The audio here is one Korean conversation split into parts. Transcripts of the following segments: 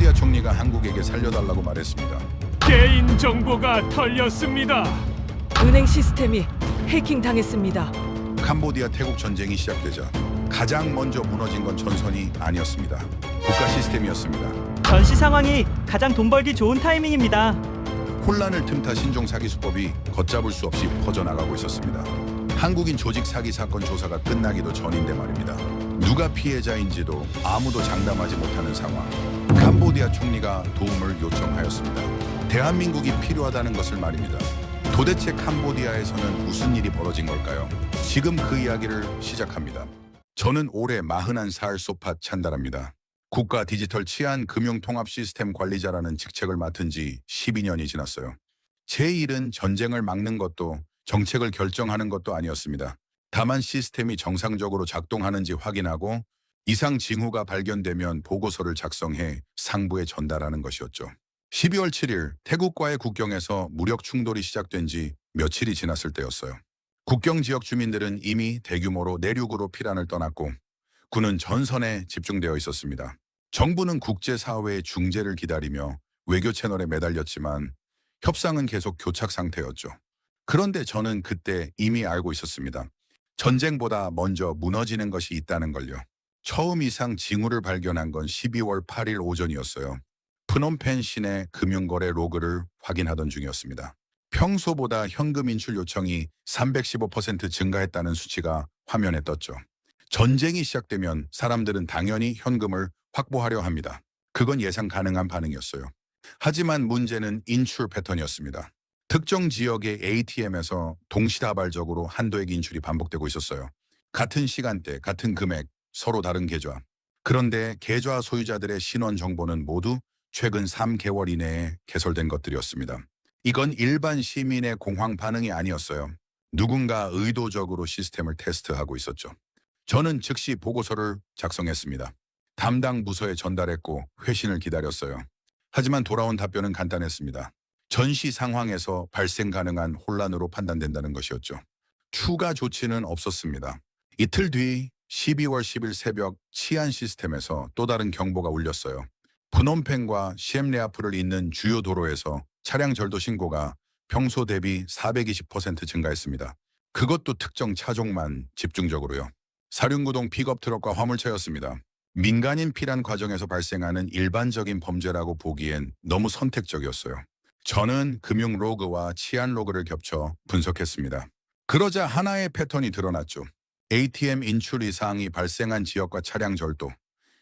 캄보디아 총리가 한국에게 살려달라고 말했습니다. 개인 정보가 털렸습니다. 은행 시스템이 해킹당했습니다. 캄보디아 태국 전쟁이 시작되자 가장 먼저 무너진 건 전선이 아니었습니다. 국가 시스템이었습니다. 전시 상황이 가장 돈 벌기 좋은 타이밍입니다. 혼란을 틈타 신종 사기 수법이 걷잡을 수 없이 퍼져나가고 있었습니다. 한국인 조직 사기 사건 조사가 끝나기도 전인데 말입니다. 누가 피해자인지도 아무도 장담하지 못하는 상황. 캄보디아 총리가 도움을 요청하였습니다. 대한민국이 필요하다는 것을 말입니다. 도대체 캄보디아에서는 무슨 일이 벌어진 걸까요? 지금 그 이야기를 시작합니다. 저는 올해 41살 소팟 찬다라입니다. 국가 디지털 치안 금융 통합 시스템 관리자라는 직책을 맡은 지 12년이 지났어요. 제 일은 전쟁을 막는 것도 정책을 결정하는 것도 아니었습니다. 다만 시스템이 정상적으로 작동하는지 확인하고 이상 징후가 발견되면 보고서를 작성해 상부에 전달하는 것이었죠. 12월 7일 태국과의 국경에서 무력 충돌이 시작된 지 며칠이 지났을 때였어요. 국경 지역 주민들은 이미 대규모로 내륙으로 피난을 떠났고 군은 전선에 집중되어 있었습니다. 정부는 국제사회의 중재를 기다리며 외교 채널에 매달렸지만 협상은 계속 교착 상태였죠. 그런데 저는 그때 이미 알고 있었습니다. 전쟁보다 먼저 무너지는 것이 있다는 걸요. 처음 이상 징후를 발견한 건 12월 8일 오전이었어요. 프놈펜 시내 금융거래 로그를 확인하던 중이었습니다. 평소보다 현금 인출 요청이 315% 증가했다는 수치가 화면에 떴죠. 전쟁이 시작되면 사람들은 당연히 현금을 확보하려 합니다. 그건 예상 가능한 반응이었어요. 하지만 문제는 인출 패턴이었습니다. 특정 지역의 ATM에서 동시다발적으로 한도액 인출이 반복되고 있었어요. 같은 시간대, 같은 금액, 서로 다른 계좌. 그런데 계좌 소유자들의 신원 정보는 모두 최근 3개월 이내에 개설된 것들이었습니다. 이건 일반 시민의 공황 반응이 아니었어요. 누군가 의도적으로 시스템을 테스트하고 있었죠. 저는 즉시 보고서를 작성했습니다. 담당 부서에 전달했고 회신을 기다렸어요. 하지만 돌아온 답변은 간단했습니다. 전시 상황에서 발생 가능한 혼란으로 판단된다는 것이었죠. 추가 조치는 없었습니다. 이틀 뒤 12월 10일 새벽 치안 시스템에서 또 다른 경보가 울렸어요. 프놈펜과 시엠레아프를 잇는 주요 도로에서 차량 절도 신고가 평소 대비 420% 증가했습니다. 그것도 특정 차종만 집중적으로요. 사륜구동 픽업 트럭과 화물차였습니다. 민간인 피난 과정에서 발생하는 일반적인 범죄라고 보기엔 너무 선택적이었어요. 저는 금융 로그와 치안 로그를 겹쳐 분석했습니다. 그러자 하나의 패턴이 드러났죠. ATM 인출 이상이 발생한 지역과 차량 절도,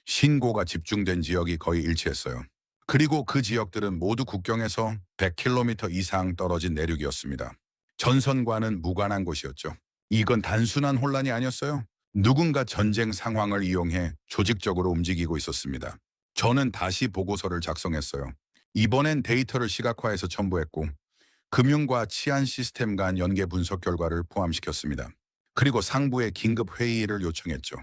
신고가 집중된 지역이 거의 일치했어요. 그리고 그 지역들은 모두 국경에서 100km 이상 떨어진 내륙이었습니다. 전선과는 무관한 곳이었죠. 이건 단순한 혼란이 아니었어요. 누군가 전쟁 상황을 이용해 조직적으로 움직이고 있었습니다. 저는 다시 보고서를 작성했어요. 이번엔 데이터를 시각화해서 첨부했고 금융과 치안 시스템 간 연계 분석 결과를 포함시켰습니다. 그리고 상부에 긴급 회의를 요청했죠.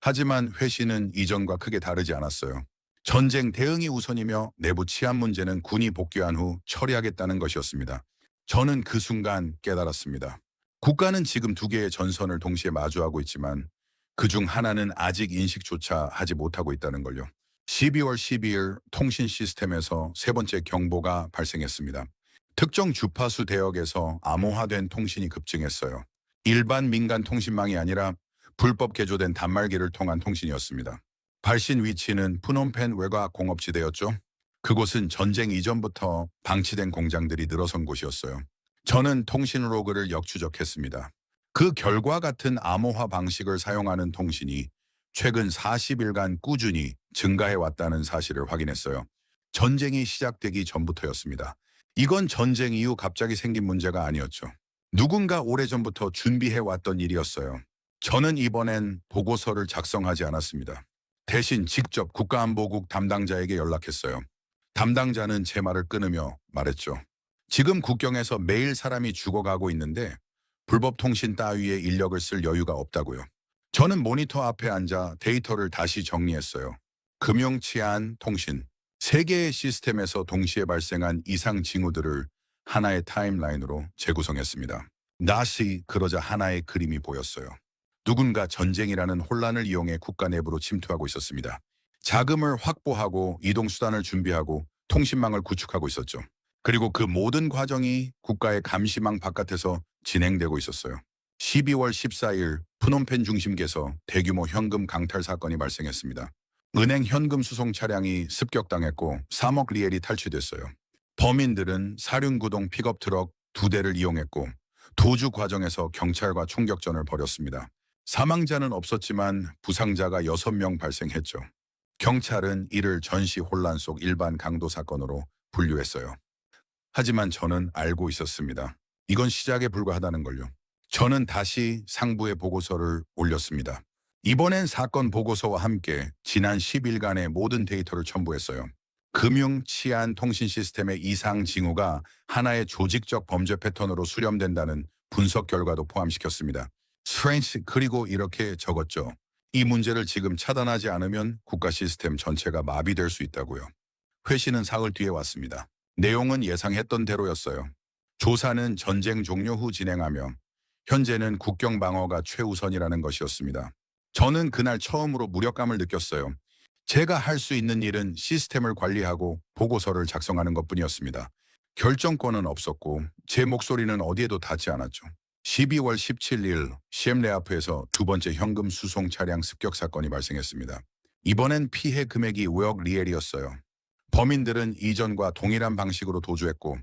하지만 회신은 이전과 크게 다르지 않았어요. 전쟁 대응이 우선이며 내부 치안 문제는 군이 복귀한 후 처리하겠다는 것이었습니다. 저는 그 순간 깨달았습니다. 국가는 지금 두 개의 전선을 동시에 마주하고 있지만 그중 하나는 아직 인식조차 하지 못하고 있다는 걸요. 12월 12일 통신 시스템에서 세 번째 경보가 발생했습니다. 특정 주파수 대역에서 암호화된 통신이 급증했어요. 일반 민간 통신망이 아니라 불법 개조된 단말기를 통한 통신이었습니다. 발신 위치는 프놈펜 외곽 공업지대였죠. 그곳은 전쟁 이전부터 방치된 공장들이 늘어선 곳이었어요. 저는 통신 로그를 역추적했습니다. 그 결과 같은 암호화 방식을 사용하는 통신이 최근 40일간 꾸준히 증가해 왔다는 사실을 확인했어요. 전쟁이 시작되기 전부터였습니다. 이건 전쟁 이후 갑자기 생긴 문제가 아니었죠. 누군가 오래전부터 준비해 왔던 일이었어요. 저는 이번엔 보고서를 작성하지 않았습니다. 대신 직접 국가안보국 담당자에게 연락했어요. 담당자는 제 말을 끊으며 말했죠. 지금 국경에서 매일 사람이 죽어가고 있는데 불법 통신 따위에 인력을 쓸 여유가 없다고요. 저는 모니터 앞에 앉아 데이터를 다시 정리했어요. 금융, 치안, 통신, 세 개의 시스템에서 동시에 발생한 이상 징후들을 하나의 타임라인으로 재구성했습니다. 다시 그러자 하나의 그림이 보였어요. 누군가 전쟁이라는 혼란을 이용해 국가 내부로 침투하고 있었습니다. 자금을 확보하고 이동수단을 준비하고 통신망을 구축하고 있었죠. 그리고 그 모든 과정이 국가의 감시망 바깥에서 진행되고 있었어요. 12월 14일 프놈펜 중심계에서 대규모 현금 강탈 사건이 발생했습니다. 은행 현금 수송 차량이 습격당했고 3억 리엘이 탈취됐어요. 범인들은 사륜구동 픽업 트럭 2대를 이용했고 도주 과정에서 경찰과 총격전을 벌였습니다. 사망자는 없었지만 부상자가 6명 발생했죠. 경찰은 이를 전시 혼란 속 일반 강도 사건으로 분류했어요. 하지만 저는 알고 있었습니다. 이건 시작에 불과하다는 걸요. 저는 다시 상부에 보고서를 올렸습니다. 이번엔 사건 보고서와 함께 지난 10일간의 모든 데이터를 첨부했어요. 금융, 치안, 통신 시스템의 이상 징후가 하나의 조직적 범죄 패턴으로 수렴된다는 분석 결과도 포함시켰습니다. 스트레인지 그리고 이렇게 적었죠. 이 문제를 지금 차단하지 않으면 국가 시스템 전체가 마비될 수 있다고요. 회신은 사흘 뒤에 왔습니다. 내용은 예상했던 대로였어요. 조사는 전쟁 종료 후 진행하며 현재는 국경 방어가 최우선이라는 것이었습니다. 저는 그날 처음으로 무력감을 느꼈어요. 제가 할 수 있는 일은 시스템을 관리하고 보고서를 작성하는 것뿐이었습니다. 결정권은 없었고 제 목소리는 어디에도 닿지 않았죠. 12월 17일 시엠레아프에서 두 번째 현금 수송 차량 습격 사건이 발생했습니다. 이번엔 피해 금액이 5억 리엘이었어요. 범인들은 이전과 동일한 방식으로 도주했고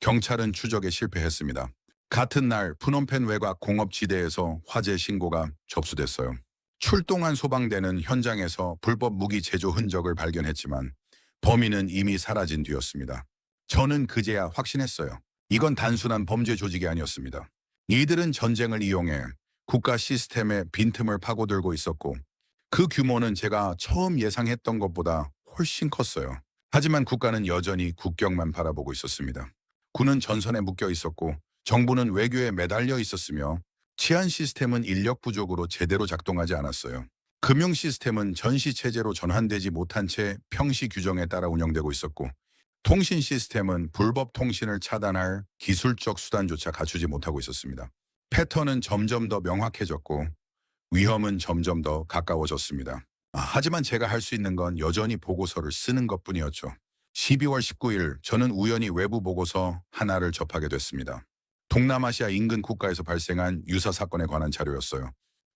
경찰은 추적에 실패했습니다. 같은 날 푸놈펜 외곽 공업지대에서 화재 신고가 접수됐어요. 출동한 소방대는 현장에서 불법 무기 제조 흔적을 발견했지만 범인은 이미 사라진 뒤였습니다. 저는 그제야 확신했어요. 이건 단순한 범죄 조직이 아니었습니다. 이들은 전쟁을 이용해 국가 시스템의 빈틈을 파고들고 있었고 그 규모는 제가 처음 예상했던 것보다 훨씬 컸어요. 하지만 국가는 여전히 국경만 바라보고 있었습니다. 군은 전선에 묶여 있었고 정부는 외교에 매달려 있었으며 치안 시스템은 인력 부족으로 제대로 작동하지 않았어요. 금융 시스템은 전시 체제로 전환되지 못한 채 평시 규정에 따라 운영되고 있었고 통신 시스템은 불법 통신을 차단할 기술적 수단조차 갖추지 못하고 있었습니다. 패턴은 점점 더 명확해졌고 위험은 점점 더 가까워졌습니다. 하지만 제가 할 수 있는 건 여전히 보고서를 쓰는 것뿐이었죠. 12월 19일 저는 우연히 외부 보고서 하나를 접하게 됐습니다. 동남아시아 인근 국가에서 발생한 유사 사건에 관한 자료였어요.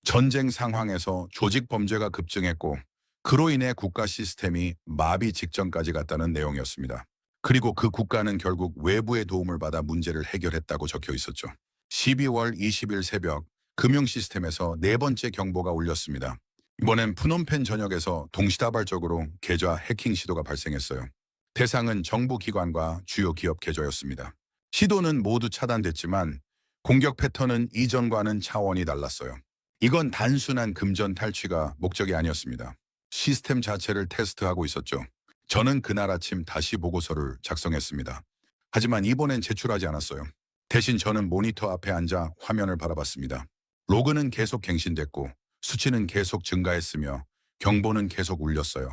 전쟁 상황에서 조직 범죄가 급증했고 그로 인해 국가 시스템이 마비 직전까지 갔다는 내용이었습니다. 그리고 그 국가는 결국 외부의 도움을 받아 문제를 해결했다고 적혀 있었죠. 12월 20일 새벽 금융 시스템에서 네 번째 경보가 울렸습니다. 이번엔 푸놈펜 전역에서 동시다발적으로 계좌 해킹 시도가 발생했어요. 대상은 정부 기관과 주요 기업 계좌였습니다. 시도는 모두 차단됐지만 공격 패턴은 이전과는 차원이 달랐어요. 이건 단순한 금전 탈취가 목적이 아니었습니다. 시스템 자체를 테스트하고 있었죠. 저는 그날 아침 다시 보고서를 작성했습니다. 하지만 이번엔 제출하지 않았어요. 대신 저는 모니터 앞에 앉아 화면을 바라봤습니다. 로그는 계속 갱신됐고 수치는 계속 증가했으며 경보는 계속 울렸어요.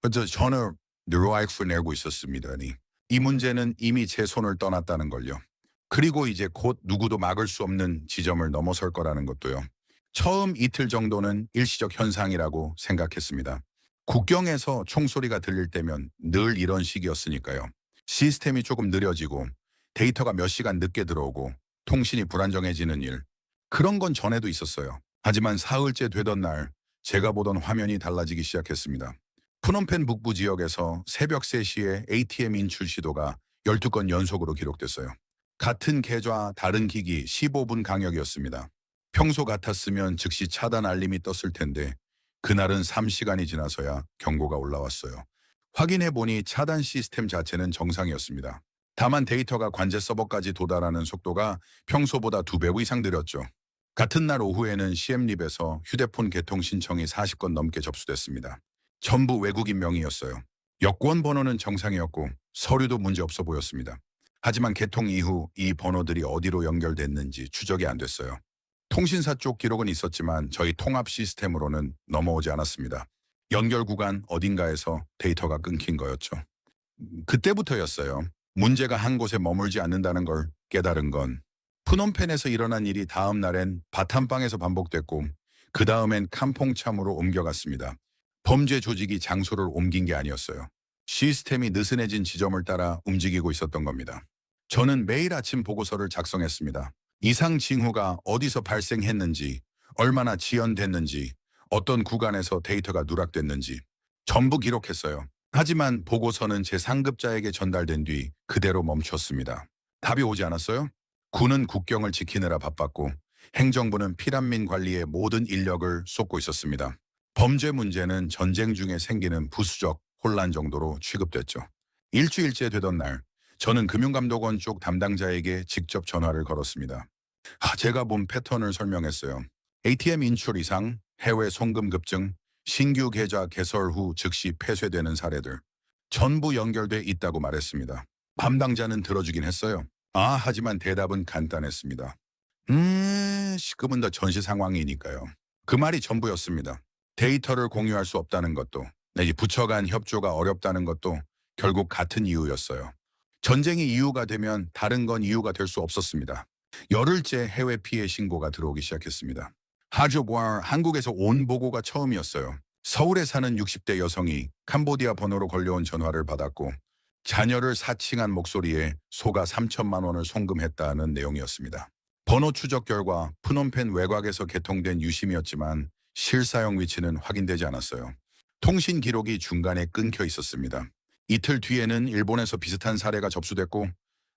그래서 저는 뉴로아익스 내고 있었습니다. 이 문제는 이미 제 손을 떠났다는 걸요. 그리고 이제 곧 누구도 막을 수 없는 지점을 넘어설 거라는 것도요. 처음 이틀 정도는 일시적 현상이라고 생각했습니다. 국경에서 총소리가 들릴 때면 늘 이런 식이었으니까요. 시스템이 조금 느려지고 데이터가 몇 시간 늦게 들어오고 통신이 불안정해지는 일. 그런 건 전에도 있었어요. 하지만 사흘째 되던 날 제가 보던 화면이 달라지기 시작했습니다. 푸놈펜 북부 지역에서 새벽 3시에 ATM 인출 시도가 12건 연속으로 기록됐어요. 같은 계좌 다른 기기 15분 강역이었습니다. 평소 같았으면 즉시 차단 알림이 떴을 텐데 그날은 3시간이 지나서야 경고가 올라왔어요. 확인해보니 차단 시스템 자체는 정상이었습니다. 다만 데이터가 관제 서버까지 도달하는 속도가 평소보다 2배 이상 느렸죠. 같은 날 오후에는 시엠립에서 휴대폰 개통 신청이 40건 넘게 접수됐습니다. 전부 외국인 명의였어요. 여권 번호는 정상이었고 서류도 문제없어 보였습니다. 하지만 개통 이후 이 번호들이 어디로 연결됐는지 추적이 안 됐어요. 통신사 쪽 기록은 있었지만 저희 통합 시스템으로는 넘어오지 않았습니다. 연결 구간 어딘가에서 데이터가 끊긴 거였죠. 그때부터였어요. 문제가 한 곳에 머물지 않는다는 걸 깨달은 건 푸놈펜에서 일어난 일이 다음 날엔 바탐방에서 반복됐고 그 다음엔 캄퐁참으로 옮겨갔습니다. 범죄 조직이 장소를 옮긴 게 아니었어요. 시스템이 느슨해진 지점을 따라 움직이고 있었던 겁니다. 저는 매일 아침 보고서를 작성했습니다. 이상 징후가 어디서 발생했는지, 얼마나 지연됐는지, 어떤 구간에서 데이터가 누락됐는지 전부 기록했어요. 하지만 보고서는 제 상급자에게 전달된 뒤 그대로 멈췄습니다. 답이 오지 않았어요? 군은 국경을 지키느라 바빴고 행정부는 피난민 관리에 모든 인력을 쏟고 있었습니다. 범죄 문제는 전쟁 중에 생기는 부수적 혼란 정도로 취급됐죠. 일주일째 되던 날, 저는 금융감독원 쪽 담당자에게 직접 전화를 걸었습니다. 제가 본 패턴을 설명했어요. ATM 인출 이상, 해외 송금 급증, 신규 계좌 개설 후 즉시 폐쇄되는 사례들 전부 연결돼 있다고 말했습니다. 담당자는 들어주긴 했어요. 하지만 대답은 간단했습니다. 시급은 더 전시 상황이니까요. 그 말이 전부였습니다. 데이터를 공유할 수 없다는 것도, 내지 부처 간 협조가 어렵다는 것도 결국 같은 이유였어요. 전쟁이 이유가 되면 다른 건 이유가 될 수 없었습니다. 열흘째 해외 피해 신고가 들어오기 시작했습니다. 하조부와 한국에서 온 보고가 처음이었어요. 서울에 사는 60대 여성이 캄보디아 번호로 걸려온 전화를 받았고 자녀를 사칭한 목소리에 소가 3천만 원을 송금했다는 내용이었습니다. 번호 추적 결과 프놈펜 외곽에서 개통된 유심이었지만 실사용 위치는 확인되지 않았어요. 통신 기록이 중간에 끊겨 있었습니다. 이틀 뒤에는 일본에서 비슷한 사례가 접수됐고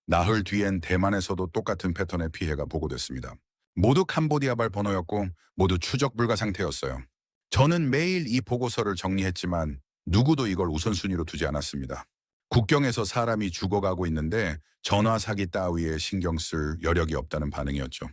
나흘 뒤엔 대만에서도 똑같은 패턴의 피해가 보고됐습니다. 모두 캄보디아발 번호였고 모두 추적 불가 상태였어요. 저는 매일 이 보고서를 정리했지만 누구도 이걸 우선순위로 두지 않았습니다. 국경에서 사람이 죽어가고 있는데 전화 사기 따위에 신경 쓸 여력이 없다는 반응이었죠.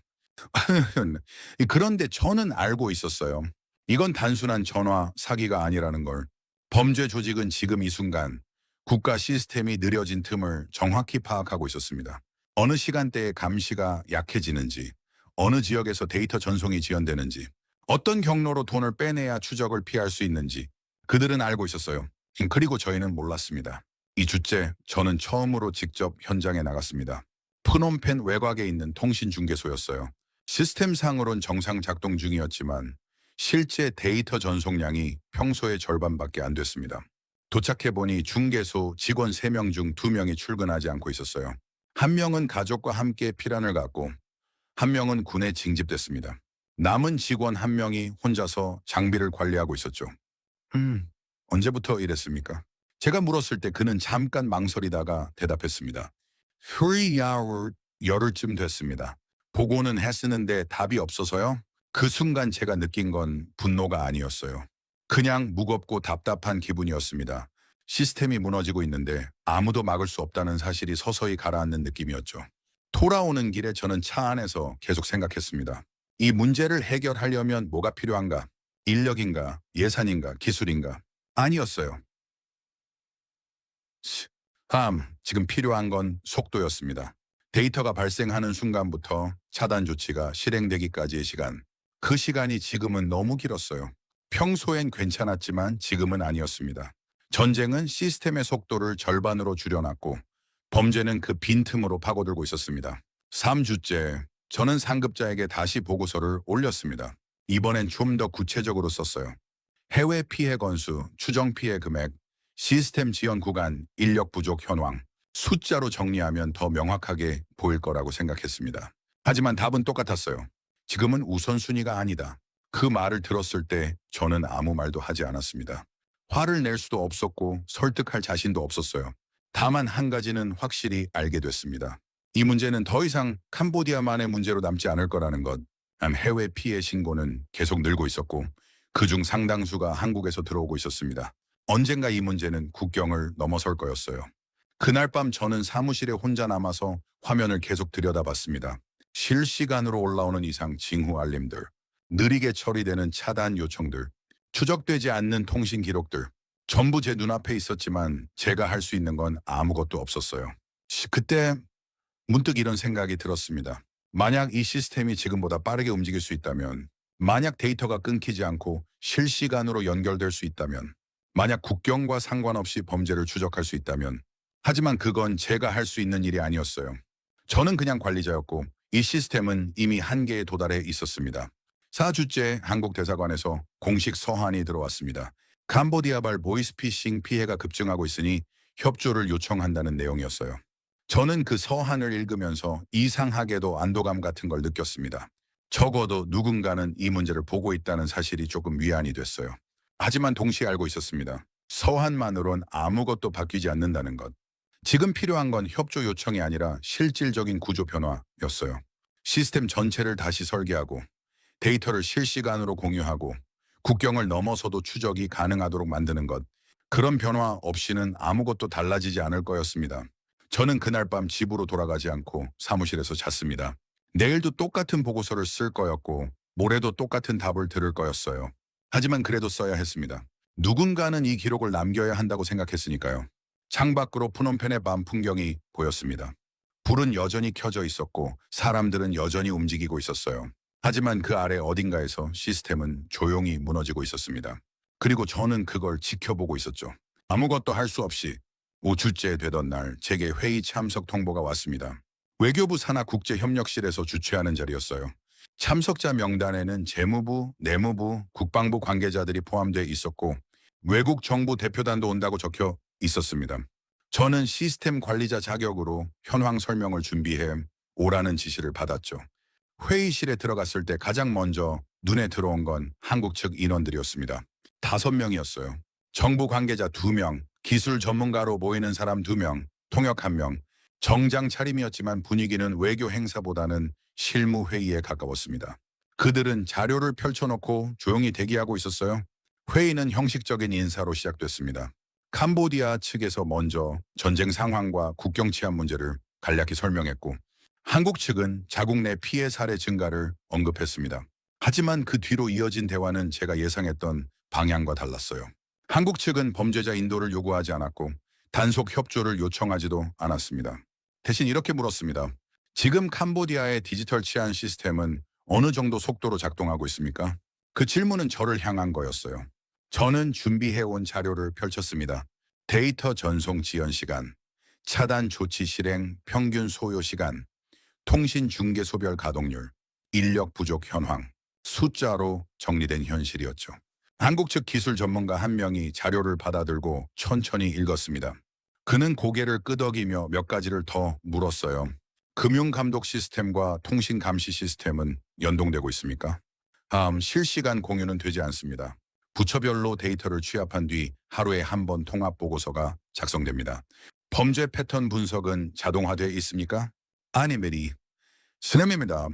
그런데 저는 알고 있었어요. 이건 단순한 전화 사기가 아니라는 걸. 범죄 조직은 지금 이 순간 국가 시스템이 느려진 틈을 정확히 파악하고 있었습니다. 어느 시간대에 감시가 약해지는지, 어느 지역에서 데이터 전송이 지연되는지, 어떤 경로로 돈을 빼내야 추적을 피할 수 있는지 그들은 알고 있었어요. 그리고 저희는 몰랐습니다. 2주째 저는 처음으로 직접 현장에 나갔습니다. 프놈펜 외곽에 있는 통신중개소였어요. 시스템상으론 정상 작동 중이었지만 실제 데이터 전송량이 평소의 절반밖에 안 됐습니다. 도착해보니 중개소 직원 3명 중 2명이 출근하지 않고 있었어요. 한 명은 가족과 함께 피란을 갔고 한 명은 군에 징집됐습니다. 남은 직원 한 명이 혼자서 장비를 관리하고 있었죠. 언제부터 이랬습니까? 제가 물었을 때 그는 잠깐 망설이다가 대답했습니다. 열흘쯤 됐습니다. 보고는 했었는데 답이 없어서요. 그 순간 제가 느낀 건 분노가 아니었어요. 그냥 무겁고 답답한 기분이었습니다. 시스템이 무너지고 있는데 아무도 막을 수 없다는 사실이 서서히 가라앉는 느낌이었죠. 돌아오는 길에 저는 차 안에서 계속 생각했습니다. 이 문제를 해결하려면 뭐가 필요한가? 인력인가? 예산인가? 기술인가? 아니었어요. 지금 필요한 건 속도였습니다. 데이터가 발생하는 순간부터 차단 조치가 실행되기까지의 시간. 그 시간이 지금은 너무 길었어요. 평소엔 괜찮았지만 지금은 아니었습니다. 전쟁은 시스템의 속도를 절반으로 줄여놨고 범죄는 그 빈틈으로 파고들고 있었습니다. 3주째 저는 상급자에게 다시 보고서를 올렸습니다. 이번엔 좀 더 구체적으로 썼어요. 해외 피해 건수, 추정 피해 금액, 시스템 지연 구간, 인력 부족 현황, 숫자로 정리하면 더 명확하게 보일 거라고 생각했습니다. 하지만 답은 똑같았어요. 지금은 우선순위가 아니다. 그 말을 들었을 때 저는 아무 말도 하지 않았습니다. 화를 낼 수도 없었고 설득할 자신도 없었어요. 다만 한 가지는 확실히 알게 됐습니다. 이 문제는 더 이상 캄보디아만의 문제로 남지 않을 거라는 것. 해외 피해 신고는 계속 늘고 있었고 그중 상당수가 한국에서 들어오고 있었습니다. 언젠가 이 문제는 국경을 넘어설 거였어요. 그날 밤 저는 사무실에 혼자 남아서 화면을 계속 들여다봤습니다. 실시간으로 올라오는 이상 징후 알림들, 느리게 처리되는 차단 요청들, 추적되지 않는 통신 기록들, 전부 제 눈앞에 있었지만 제가 할 수 있는 건 아무것도 없었어요. 그때 문득 이런 생각이 들었습니다. 만약 이 시스템이 지금보다 빠르게 움직일 수 있다면, 만약 데이터가 끊기지 않고 실시간으로 연결될 수 있다면, 만약 국경과 상관없이 범죄를 추적할 수 있다면, 하지만 그건 제가 할 수 있는 일이 아니었어요. 저는 그냥 관리자였고 이 시스템은 이미 한계에 도달해 있었습니다. 4주째 한국 대사관에서 공식 서한이 들어왔습니다. 캄보디아발 보이스피싱 피해가 급증하고 있으니 협조를 요청한다는 내용이었어요. 저는 그 서한을 읽으면서 이상하게도 안도감 같은 걸 느꼈습니다. 적어도 누군가는 이 문제를 보고 있다는 사실이 조금 위안이 됐어요. 하지만 동시에 알고 있었습니다. 서한만으론 아무것도 바뀌지 않는다는 것. 지금 필요한 건 협조 요청이 아니라 실질적인 구조 변화였어요. 시스템 전체를 다시 설계하고 데이터를 실시간으로 공유하고 국경을 넘어서도 추적이 가능하도록 만드는 것. 그런 변화 없이는 아무것도 달라지지 않을 거였습니다. 저는 그날 밤 집으로 돌아가지 않고 사무실에서 잤습니다. 내일도 똑같은 보고서를 쓸 거였고 모레도 똑같은 답을 들을 거였어요. 하지만 그래도 써야 했습니다. 누군가는 이 기록을 남겨야 한다고 생각했으니까요. 창밖으로 푸놈펜의 밤 풍경이 보였습니다. 불은 여전히 켜져 있었고 사람들은 여전히 움직이고 있었어요. 하지만 그 아래 어딘가에서 시스템은 조용히 무너지고 있었습니다. 그리고 저는 그걸 지켜보고 있었죠. 아무것도 할 수 없이 5주째 되던 날 제게 회의 참석 통보가 왔습니다. 외교부 산하 국제협력실에서 주최하는 자리였어요. 참석자 명단에는 재무부, 내무부, 국방부 관계자들이 포함되어 있었고 외국 정부 대표단도 온다고 적혀 있었습니다. 저는 시스템 관리자 자격으로 현황 설명을 준비해 오라는 지시를 받았죠. 회의실에 들어갔을 때 가장 먼저 눈에 들어온 건 한국 측 인원들이었습니다. 5명이었어요. 정부 관계자 2명, 기술 전문가로 보이는 사람 2명, 통역 1명. 정장 차림이었지만 분위기는 외교 행사보다는 실무 회의에 가까웠습니다. 그들은 자료를 펼쳐놓고 조용히 대기하고 있었어요. 회의는 형식적인 인사로 시작됐습니다. 캄보디아 측에서 먼저 전쟁 상황과 국경 치안 문제를 간략히 설명했고 한국 측은 자국 내 피해 사례 증가를 언급했습니다. 하지만 그 뒤로 이어진 대화는 제가 예상했던 방향과 달랐어요. 한국 측은 범죄자 인도를 요구하지 않았고 단속 협조를 요청하지도 않았습니다. 대신 이렇게 물었습니다. 지금 캄보디아의 디지털 치안 시스템은 어느 정도 속도로 작동하고 있습니까? 그 질문은 저를 향한 거였어요. 저는 준비해온 자료를 펼쳤습니다. 데이터 전송 지연 시간, 차단 조치 실행 평균 소요 시간, 통신 중계 소별 가동률, 인력 부족 현황, 숫자로 정리된 현실이었죠. 한국 측 기술 전문가 1명이 자료를 받아들고 천천히 읽었습니다. 그는 고개를 끄덕이며 몇 가지를 더 물었어요. 금융감독 시스템과 통신 감시 시스템은 연동되고 있습니까? 실시간 공유는 되지 않습니다. 부처별로 데이터를 취합한 뒤 하루에 한 번 통합 보고서가 작성됩니다. 범죄 패턴 분석은 자동화되어 있습니까? 아니메리. 스냅입니다.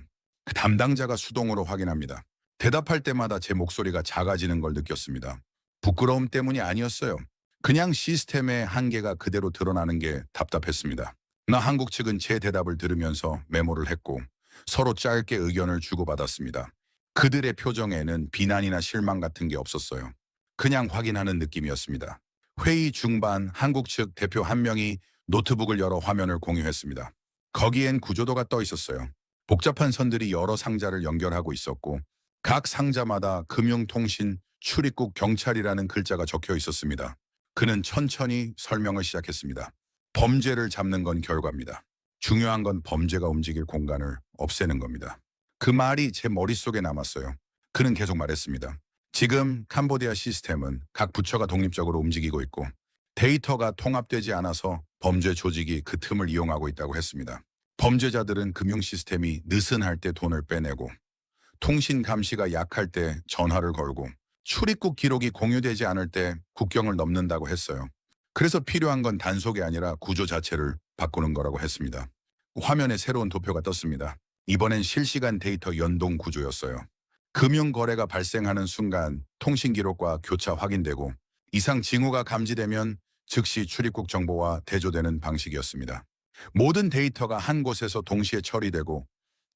그 담당자가 수동으로 확인합니다. 대답할 때마다 제 목소리가 작아지는 걸 느꼈습니다. 부끄러움 때문이 아니었어요. 그냥 시스템의 한계가 그대로 드러나는 게 답답했습니다. 나 한국 측은 제 대답을 들으면서 메모를 했고 서로 짧게 의견을 주고받았습니다. 그들의 표정에는 비난이나 실망 같은 게 없었어요. 그냥 확인하는 느낌이었습니다. 회의 중반 한국 측 대표 1명이 노트북을 열어 화면을 공유했습니다. 거기엔 구조도가 떠 있었어요. 복잡한 선들이 여러 상자를 연결하고 있었고 각 상자마다 금융통신 출입국 경찰이라는 글자가 적혀 있었습니다. 그는 천천히 설명을 시작했습니다. 범죄를 잡는 건 결과입니다. 중요한 건 범죄가 움직일 공간을 없애는 겁니다. 그 말이 제 머릿속에 남았어요. 그는 계속 말했습니다. 지금 캄보디아 시스템은 각 부처가 독립적으로 움직이고 있고 데이터가 통합되지 않아서 범죄 조직이 그 틈을 이용하고 있다고 했습니다. 범죄자들은 금융 시스템이 느슨할 때 돈을 빼내고 통신 감시가 약할 때 전화를 걸고 출입국 기록이 공유되지 않을 때 국경을 넘는다고 했어요. 그래서 필요한 건 단속이 아니라 구조 자체를 바꾸는 거라고 했습니다. 화면에 새로운 도표가 떴습니다. 이번엔 실시간 데이터 연동 구조였어요. 금융 거래가 발생하는 순간 통신 기록과 교차 확인되고 이상 징후가 감지되면 즉시 출입국 정보와 대조되는 방식이었습니다. 모든 데이터가 한 곳에서 동시에 처리되고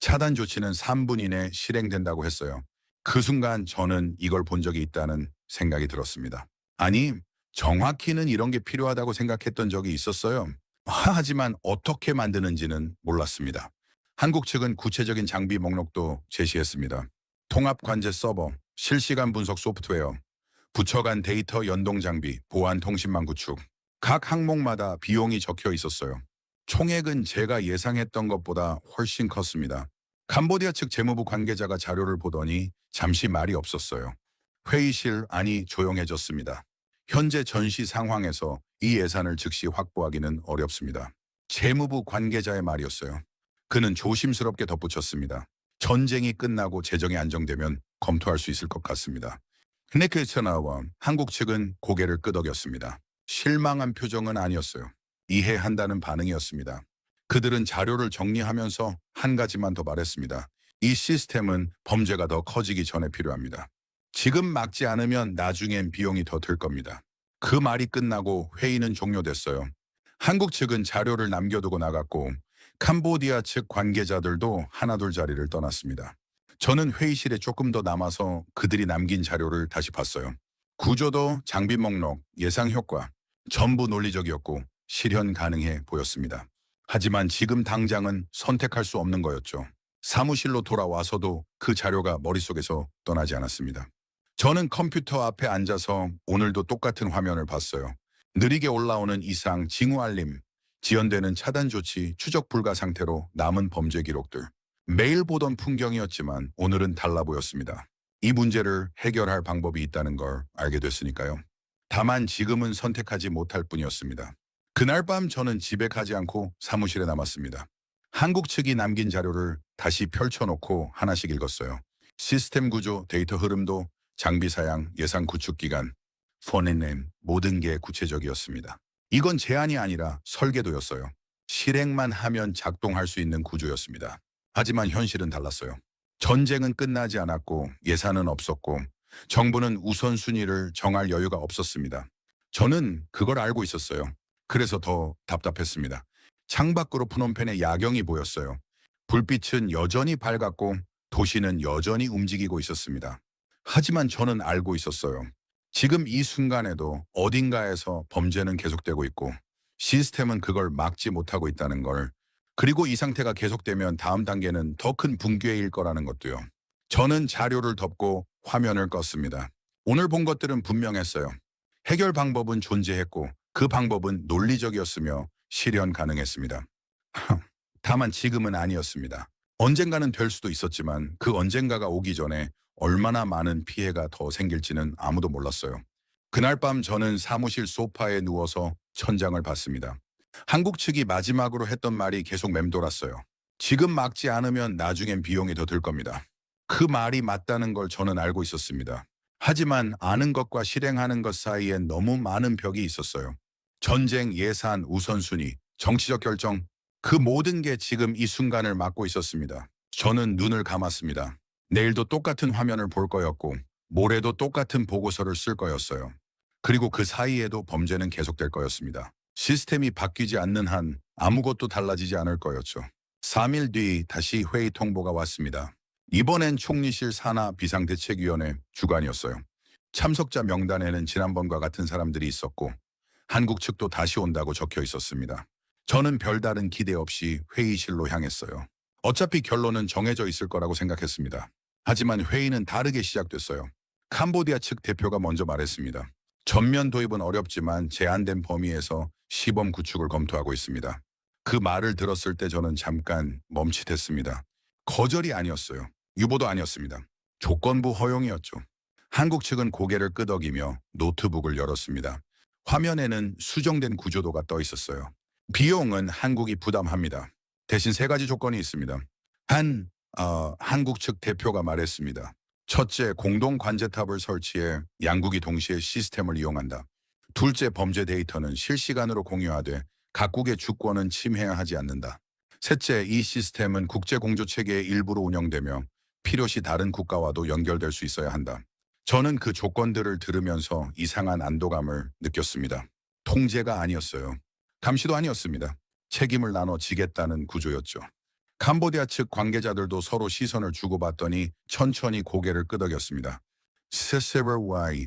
차단 조치는 3분 이내 실행된다고 했어요. 그 순간 저는 이걸 본 적이 있다는 생각이 들었습니다. 아니, 정확히는 이런 게 필요하다고 생각했던 적이 있었어요. 하지만 어떻게 만드는지는 몰랐습니다. 한국 측은 구체적인 장비 목록도 제시했습니다. 통합 관제 서버, 실시간 분석 소프트웨어, 부처 간 데이터 연동 장비, 보안 통신망 구축. 각 항목마다 비용이 적혀 있었어요. 총액은 제가 예상했던 것보다 훨씬 컸습니다. 캄보디아 측 재무부 관계자가 자료를 보더니 잠시 말이 없었어요. 회의실 안이 조용해졌습니다. 현재 전시 상황에서 이 예산을 즉시 확보하기는 어렵습니다. 재무부 관계자의 말이었어요. 그는 조심스럽게 덧붙였습니다. 전쟁이 끝나고 재정이 안정되면 검토할 수 있을 것 같습니다. 흔네크에처나와 한국 측은 고개를 끄덕였습니다. 실망한 표정은 아니었어요. 이해한다는 반응이었습니다. 그들은 자료를 정리하면서 한 가지만 더 말했습니다. 이 시스템은 범죄가 더 커지기 전에 필요합니다. 지금 막지 않으면 나중엔 비용이 더 들 겁니다. 그 말이 끝나고 회의는 종료됐어요. 한국 측은 자료를 남겨두고 나갔고 캄보디아 측 관계자들도 하나둘 자리를 떠났습니다. 저는 회의실에 조금 더 남아서 그들이 남긴 자료를 다시 봤어요. 구조도, 장비 목록, 예상 효과 전부 논리적이었고 실현 가능해 보였습니다. 하지만 지금 당장은 선택할 수 없는 거였죠. 사무실로 돌아와서도 그 자료가 머릿속에서 떠나지 않았습니다. 저는 컴퓨터 앞에 앉아서 오늘도 똑같은 화면을 봤어요. 느리게 올라오는 이상, 징후 알림, 지연되는 차단 조치, 추적 불가 상태로 남은 범죄 기록들. 매일 보던 풍경이었지만 오늘은 달라 보였습니다. 이 문제를 해결할 방법이 있다는 걸 알게 됐으니까요. 다만 지금은 선택하지 못할 뿐이었습니다. 그날 밤 저는 집에 가지 않고 사무실에 남았습니다. 한국 측이 남긴 자료를 다시 펼쳐놓고 하나씩 읽었어요. 시스템 구조, 데이터 흐름도, 장비 사양, 예상 구축 기간, 폰앤네임 모든 게 구체적이었습니다. 이건 제안이 아니라 설계도였어요. 실행만 하면 작동할 수 있는 구조였습니다. 하지만 현실은 달랐어요. 전쟁은 끝나지 않았고 예산은 없었고 정부는 우선순위를 정할 여유가 없었습니다. 저는 그걸 알고 있었어요. 그래서 더 답답했습니다. 창밖으로 푸놈펜의 야경이 보였어요. 불빛은 여전히 밝았고 도시는 여전히 움직이고 있었습니다. 하지만 저는 알고 있었어요. 지금 이 순간에도 어딘가에서 범죄는 계속되고 있고 시스템은 그걸 막지 못하고 있다는 걸, 그리고 이 상태가 계속되면 다음 단계는 더 큰 붕괴일 거라는 것도요. 저는 자료를 덮고 화면을 껐습니다. 오늘 본 것들은 분명했어요. 해결 방법은 존재했고 그 방법은 논리적이었으며 실현 가능했습니다. 다만 지금은 아니었습니다. 언젠가는 될 수도 있었지만 그 언젠가가 오기 전에 얼마나 많은 피해가 더 생길지는 아무도 몰랐어요. 그날 밤 저는 사무실 소파에 누워서 천장을 봤습니다. 한국 측이 마지막으로 했던 말이 계속 맴돌았어요. 지금 막지 않으면 나중엔 비용이 더 들 겁니다. 그 말이 맞다는 걸 저는 알고 있었습니다. 하지만 아는 것과 실행하는 것 사이엔 너무 많은 벽이 있었어요. 전쟁, 예산, 우선순위, 정치적 결정, 그 모든 게 지금 이 순간을 막고 있었습니다. 저는 눈을 감았습니다. 내일도 똑같은 화면을 볼 거였고 모레도 똑같은 보고서를 쓸 거였어요. 그리고 그 사이에도 범죄는 계속될 거였습니다. 시스템이 바뀌지 않는 한 아무것도 달라지지 않을 거였죠. 3일 뒤 다시 회의 통보가 왔습니다. 이번엔 총리실 산하 비상대책위원회 주관이었어요. 참석자 명단에는 지난번과 같은 사람들이 있었고 한국 측도 다시 온다고 적혀 있었습니다. 저는 별다른 기대 없이 회의실로 향했어요. 어차피 결론은 정해져 있을 거라고 생각했습니다. 하지만 회의는 다르게 시작됐어요. 캄보디아 측 대표가 먼저 말했습니다. 전면 도입은 어렵지만 제한된 범위에서 시범 구축을 검토하고 있습니다. 그 말을 들었을 때 저는 잠깐 멈칫했습니다. 거절이 아니었어요. 유보도 아니었습니다. 조건부 허용이었죠. 한국 측은 고개를 끄덕이며 노트북을 열었습니다. 화면에는 수정된 구조도가 떠 있었어요. 비용은 한국이 부담합니다. 대신 3가지 조건이 있습니다. 한국 측 대표가 말했습니다. 첫째, 공동 관제탑을 설치해 양국이 동시에 시스템을 이용한다. 둘째, 범죄 데이터는 실시간으로 공유하되 각국의 주권은 침해하지 않는다. 셋째, 이 시스템은 국제 공조 체계의 일부로 운영되며 필요시 다른 국가와도 연결될 수 있어야 한다. 저는 그 조건들을 들으면서 이상한 안도감을 느꼈습니다. 통제가 아니었어요. 감시도 아니었습니다. 책임을 나눠 지겠다는 구조였죠. 캄보디아 측 관계자들도 서로 시선을 주고받더니 천천히 고개를 끄덕였습니다. 세세버와이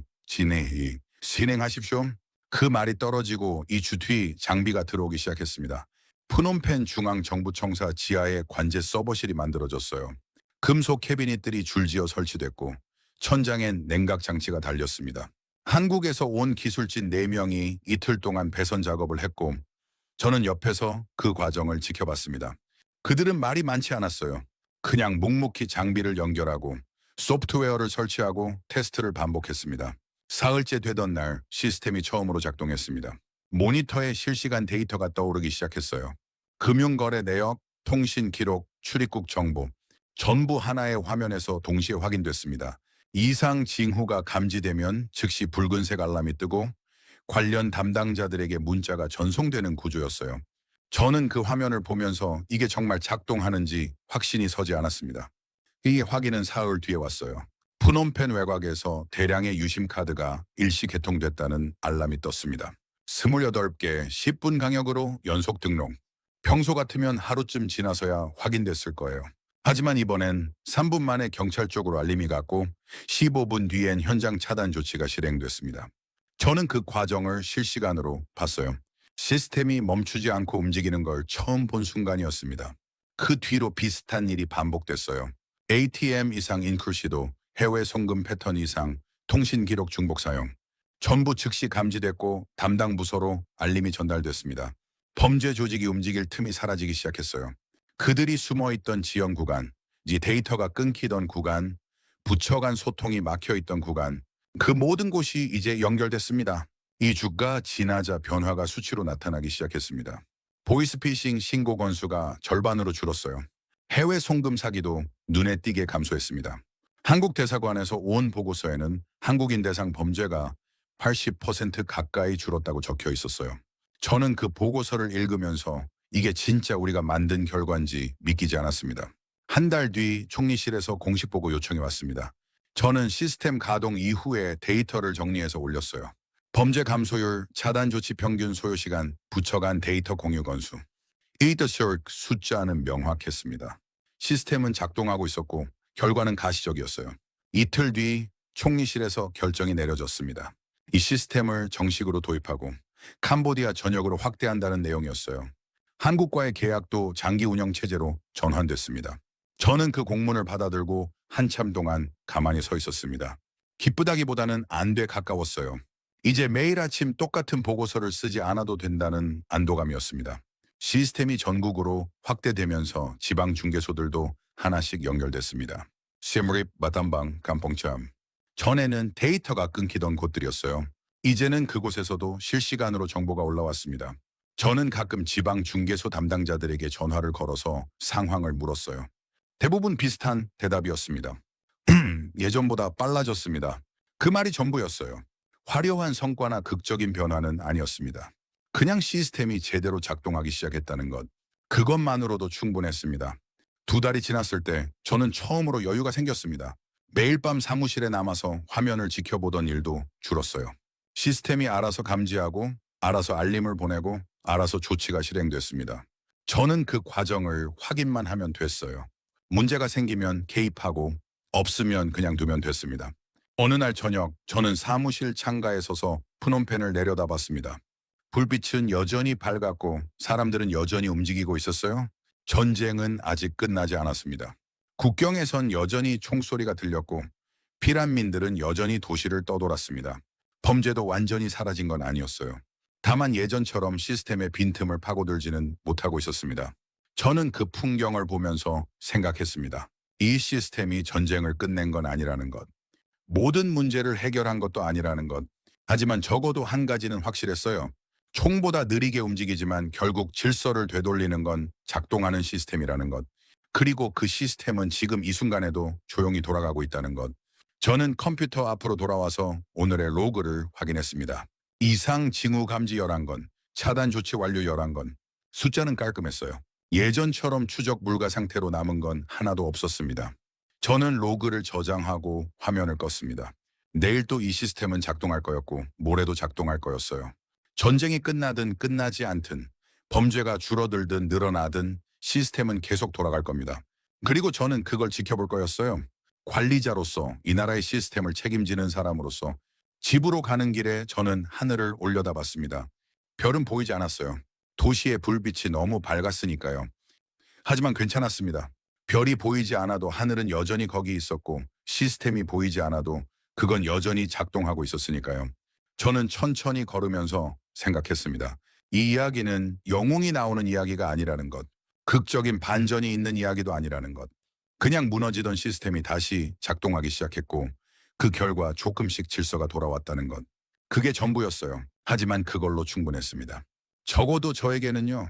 진행하십시오. 그 말이 떨어지고 2주 뒤 장비가 들어오기 시작했습니다. 푸놈펜 중앙정부청사 지하에 관제 서버실이 만들어졌어요. 금속 캐비닛들이 줄지어 설치됐고 천장엔 냉각 장치가 달렸습니다. 한국에서 온 기술진 4명이 이틀 동안 배선 작업을 했고 저는 옆에서 그 과정을 지켜봤습니다. 그들은 말이 많지 않았어요. 그냥 묵묵히 장비를 연결하고 소프트웨어를 설치하고 테스트를 반복했습니다. 사흘째 되던 날 시스템이 처음으로 작동했습니다. 모니터에 실시간 데이터가 떠오르기 시작했어요. 금융거래 내역, 통신 기록, 출입국 정보 전부 하나의 화면에서 동시에 확인됐습니다. 이상 징후가 감지되면 즉시 붉은색 알람이 뜨고 관련 담당자들에게 문자가 전송되는 구조였어요. 저는 그 화면을 보면서 이게 정말 작동하는지 확신이 서지 않았습니다. 이 확인은 사흘 뒤에 왔어요. 푸놈펜 외곽에서 대량의 유심 카드가 일시 개통됐다는 알람이 떴습니다. 28개 10분 간격으로 연속 등록. 평소 같으면 하루쯤 지나서야 확인됐을 거예요. 하지만 이번엔 3분 만에 경찰 쪽으로 알림이 갔고 15분 뒤엔 현장 차단 조치가 실행됐습니다. 저는 그 과정을 실시간으로 봤어요. 시스템이 멈추지 않고 움직이는 걸 처음 본 순간이었습니다. 그 뒤로 비슷한 일이 반복됐어요. ATM 이상 인크루 시도, 해외 송금 패턴 이상, 통신 기록 중복 사용. 전부 즉시 감지됐고 담당 부서로 알림이 전달됐습니다. 범죄 조직이 움직일 틈이 사라지기 시작했어요. 그들이 숨어있던 지연 구간, 이제 데이터가 끊기던 구간, 부처 간 소통이 막혀있던 구간, 그 모든 곳이 이제 연결됐습니다. 이 주가 지나자 변화가 수치로 나타나기 시작했습니다. 보이스피싱 신고 건수가 절반으로 줄었어요. 해외 송금 사기도 눈에 띄게 감소했습니다. 한국 대사관에서 온 보고서에는 한국인 대상 범죄가 80% 가까이 줄었다고 적혀 있었어요. 저는 그 보고서를 읽으면서 이게 진짜 우리가 만든 결과인지 믿기지 않았습니다. 한 달 뒤 총리실에서 공식 보고 요청이 왔습니다. 저는 시스템 가동 이후에 데이터를 정리해서 올렸어요. 범죄 감소율, 차단 조치 평균 소요 시간, 부처 간 데이터 공유 건수. 이더셜 숫자는 명확했습니다. 시스템은 작동하고 있었고 결과는 가시적이었어요. 이틀 뒤 총리실에서 결정이 내려졌습니다. 이 시스템을 정식으로 도입하고 캄보디아 전역으로 확대한다는 내용이었어요. 한국과의 계약도 장기 운영 체제로 전환됐습니다. 저는 그 공문을 받아들고 한참 동안 가만히 서 있었습니다. 기쁘다기보다는 안돼 가까웠어요. 이제 매일 아침 똑같은 보고서를 쓰지 않아도 된다는 안도감이었습니다. 시스템이 전국으로 확대되면서 지방 중개소들도 하나씩 연결됐습니다. 시엠립, 마담방, 감봉참. 전에는 데이터가 끊기던 곳들이었어요. 이제는 그곳에서도 실시간으로 정보가 올라왔습니다. 저는 가끔 지방 중개소 담당자들에게 전화를 걸어서 상황을 물었어요. 대부분 비슷한 대답이었습니다. 예전보다 빨라졌습니다. 그 말이 전부였어요. 화려한 성과나 극적인 변화는 아니었습니다. 그냥 시스템이 제대로 작동하기 시작했다는 것. 그것만으로도 충분했습니다. 2달이 지났을 때 저는 처음으로 여유가 생겼습니다. 매일 밤 사무실에 남아서 화면을 지켜보던 일도 줄었어요. 시스템이 알아서 감지하고 알아서 알림을 보내고 알아서 조치가 실행됐습니다. 저는 그 과정을 확인만 하면 됐어요. 문제가 생기면 개입하고 없으면 그냥 두면 됐습니다. 어느 날 저녁 저는 사무실 창가에 서서 푸놈펜을 내려다봤습니다. 불빛은 여전히 밝았고 사람들은 여전히 움직이고 있었어요. 전쟁은 아직 끝나지 않았습니다. 국경에선 여전히 총소리가 들렸고 피란민들은 여전히 도시를 떠돌았습니다. 범죄도 완전히 사라진 건 아니었어요. 다만 예전처럼 시스템의 빈틈을 파고들지는 못하고 있었습니다. 저는 그 풍경을 보면서 생각했습니다. 이 시스템이 전쟁을 끝낸 건 아니라는 것. 모든 문제를 해결한 것도 아니라는 것. 하지만 적어도 한 가지는 확실했어요. 총보다 느리게 움직이지만 결국 질서를 되돌리는 건 작동하는 시스템이라는 것. 그리고 그 시스템은 지금 이 순간에도 조용히 돌아가고 있다는 것. 저는 컴퓨터 앞으로 돌아와서 오늘의 로그를 확인했습니다. 이상 징후 감지 11건, 차단 조치 완료 11건. 숫자는 깔끔했어요. 예전처럼 추적 불가 상태로 남은 건 하나도 없었습니다. 저는 로그를 저장하고 화면을 껐습니다. 내일 또 이 시스템은 작동할 거였고 모레도 작동할 거였어요. 전쟁이 끝나든 끝나지 않든 범죄가 줄어들든 늘어나든 시스템은 계속 돌아갈 겁니다. 그리고 저는 그걸 지켜볼 거였어요. 관리자로서 이 나라의 시스템을 책임지는 사람으로서 집으로 가는 길에 저는 하늘을 올려다봤습니다. 별은 보이지 않았어요. 도시의 불빛이 너무 밝았으니까요. 하지만 괜찮았습니다. 별이 보이지 않아도 하늘은 여전히 거기 있었고 시스템이 보이지 않아도 그건 여전히 작동하고 있었으니까요. 저는 천천히 걸으면서 생각했습니다. 이 이야기는 영웅이 나오는 이야기가 아니라는 것. 극적인 반전이 있는 이야기도 아니라는 것. 그냥 무너지던 시스템이 다시 작동하기 시작했고 그 결과 조금씩 질서가 돌아왔다는 것. 그게 전부였어요. 하지만 그걸로 충분했습니다. 적어도 저에게는요.